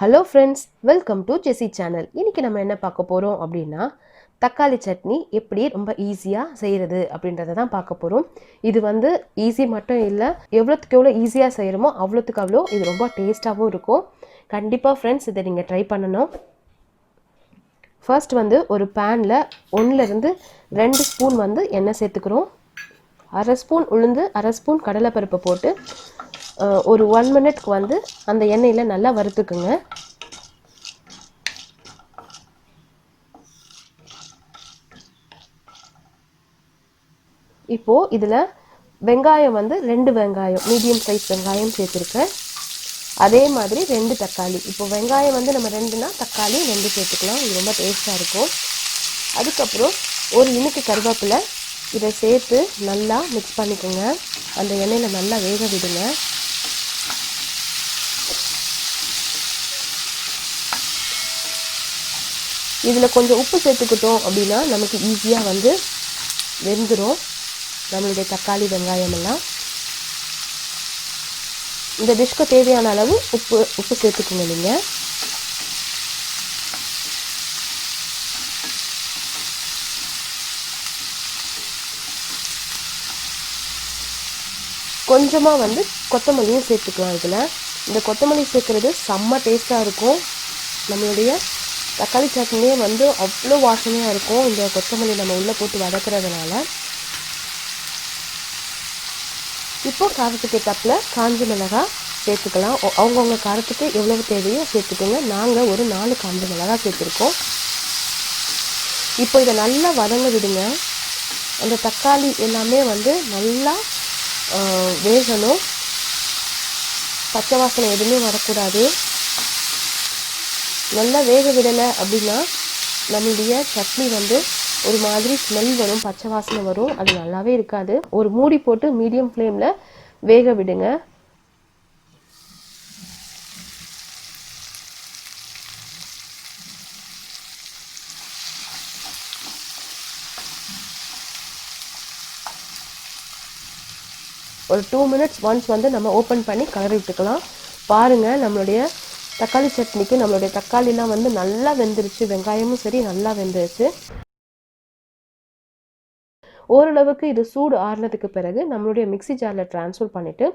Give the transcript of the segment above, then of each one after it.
Hello friends, welcome to Jece channel. இன்னைக்கு நம்ம என்ன பார்க்க போறோம் அப்படின்னா தக்காளி சட்னி எப்படி ரொம்ப ஈஸியா செய்யறது அப்படின்றத தான் பார்க்க போறோம். இது வந்து ஈஸி மட்டும் இல்ல, எவ்வளவுக்கு எவ்வளவு ஈஸியா செய்யறோமோ அவ்வளவுக்கு அவ்வளோ இது ரொம்ப டேஸ்டாவும் இருக்கும். கண்டிப்பா ஃப்ரெண்ட்ஸ் இதை நீங்க ட்ரை பண்ணணும். ஃபர்ஸ்ட் வந்து ஒரு பேன்ல 1 ல இருந்து 2 ஸ்பூன் வந்து எண்ணெய் சேர்த்துக்கிறோம். 1/2 ஸ்பூன் உளுந்து 1/2 ஸ்பூன் கடலைப்பருப்பு போட்டு ஒரு 1 மினிட்க்கு வந்து அந்த எண்ணெயில் நல்லா வறுத்துக்குங்க. இப்போது இதில் வெங்காயம் வந்து 2 வெங்காயம் மீடியம் சைஸ் வெங்காயம் சேர்த்துருக்கேன். அதே மாதிரி 2 தக்காளி. இப்போ வெங்காயம் வந்து நம்ம 2னா தக்காளி 2 சேர்த்துக்கலாம். இது ரொம்ப டேஸ்ட்டாக இருக்கும். அதுக்கப்புறம் ஒரு இனுக்கு கருவேப்பிலை இதை சேர்த்து நல்லா மிக்ஸ் பண்ணிக்கோங்க. அந்த எண்ணெயில் நல்லா வேக விடுங்க. இதில் கொஞ்சம் உப்பு சேர்த்துக்கிட்டோம் அப்படின்னா நமக்கு ஈஸியாக வந்து வெந்துடும் நம்மளுடைய தக்காளி வெங்காயம் எல்லாம். இந்த டிஷ்க்கு தேவையான அளவு உப்பு சேர்த்துக்கோங்க. நீங்கள் கொஞ்சமாக வந்து கொத்தமல்லியும் சேர்த்துக்கலாம். இதில் இந்த கொத்தமல்லி சேர்க்குறது செம்ம டேஸ்ட்டாக இருக்கும். நம்மளுடைய தக்காளி சட்னியே வந்து அவ்வளோ வாசனையாக இருக்கும் இந்த கொத்தமல்லி நம்ம உள்ளே போட்டு வதக்குறதுனால. இப்போ காரத்துக்கு ஏற்றாப்புல காஞ்ச மிளகாய் சேர்த்துக்கலாம். அவங்கவுங்க காரத்துக்கு எவ்வளவு தேவையோ சேர்த்துக்கோங்க. நாங்கள் ஒரு 4 காஞ்ச மிளகாய் சேர்த்துருக்கோம். இப்போ இதை நல்லா வதங்க விடுங்க. அந்த தக்காளி எல்லாமே வந்து நல்லா வேகணும். பச்சை வாசனை எதுவுமே வரக்கூடாது. நல்லா வேக விடலை அப்படின்னா நம்மளுடைய சட்னி வந்து ஒரு மாதிரி ஸ்மெல் வரும், பச்சை வாசனை வரும். அது நல்லாவே இருக்காது. ஒரு மூடி போட்டு மீடியம் ஃப்ளேமில் வேக விடுங்க. ஒரு 2 மினிட்ஸ் ஒன்ஸ் வந்து நம்ம ஓப்பன் பண்ணி கலரி விட்டுக்கலாம். பாருங்கள், நம்மளுடைய தக்காளி சட்னிக்கு நம்மளுடைய தக்காளிலாம் வந்து நல்லா வெந்துருச்சு. வெங்காயமும் சரி நல்லா வெந்துருச்சு. ஓரளவுக்கு இது சூடு ஆறுனதுக்கு பிறகு நம்மளுடைய மிக்ஸி ஜாரில் ட்ரான்ஸ்ஃபர் பண்ணிவிட்டு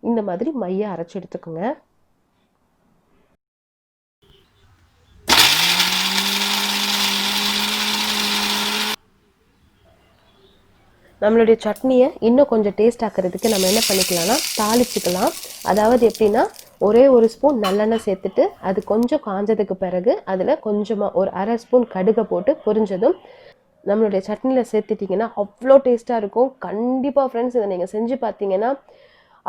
இந்த மாதிரி மைய அரைச்சி எடுத்துக்கோங்க. நம்மளுடைய சட்னியை இன்னும் கொஞ்சம் டேஸ்ட் ஆக்கிறதுக்கு நம்ம என்ன பண்ணிக்கலாம்னா தாளிச்சுக்கலாம். அதாவது எப்படின்னா ஒரே ஒரு ஸ்பூன் நல்லெண்ணெய் சேர்த்துட்டு அது கொஞ்சம் காஞ்சதுக்கு பிறகு அதில் கொஞ்சமாக ஒரு 1/2 ஸ்பூன் கடுகை போட்டு பொரிஞ்சதும் நம்மளுடைய சட்னியில் சேர்த்துட்டிங்கன்னா அவ்வளோ டேஸ்ட்டாக இருக்கும். கண்டிப்பாக ஃப்ரெண்ட்ஸ் இதை நீங்கள் செஞ்சு பார்த்தீங்கன்னா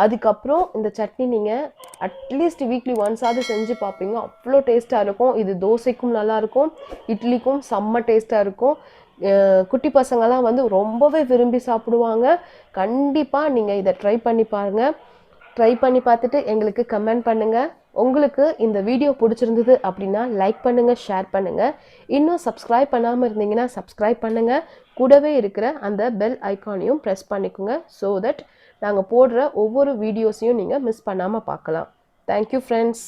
அதுக்கப்புறம் இந்த சட்னி நீங்கள் அட்லீஸ்ட் வீக்லி ஒன்ஸாவது செஞ்சு பார்ப்பீங்க. அவ்வளோ டேஸ்ட்டாக இருக்கும். இது தோசைக்கும் நல்லாயிருக்கும், இட்லிக்கும் செம்ம டேஸ்ட்டாக இருக்கும். குட்டி பசங்கள்லாம் வந்து ரொம்பவே விரும்பி சாப்பிடுவாங்க. கண்டிப்பாக நீங்கள் இதை ட்ரை பண்ணி பாருங்கள். ட்ரை பண்ணி பார்த்துட்டு எங்களுக்கு கமெண்ட் பண்ணுங்கள். உங்களுக்கு இந்த வீடியோ பிடிச்சிருந்தது அப்படின்னா லைக் பண்ணுங்கள், ஷேர் பண்ணுங்கள். இன்னும் சப்ஸ்கிரைப் பண்ணாமல் இருந்தீங்கன்னா சப்ஸ்கிரைப் பண்ணுங்கள். கூடவே இருக்கிற அந்த பெல் ஐக்கானையும் ப்ரெஸ் பண்ணிக்கோங்க. ஸோ தட் நாங்கள் போடுற ஒவ்வொரு வீடியோஸையும் நீங்கள் மிஸ் பண்ணாமல் பார்க்கலாம். Thank you friends.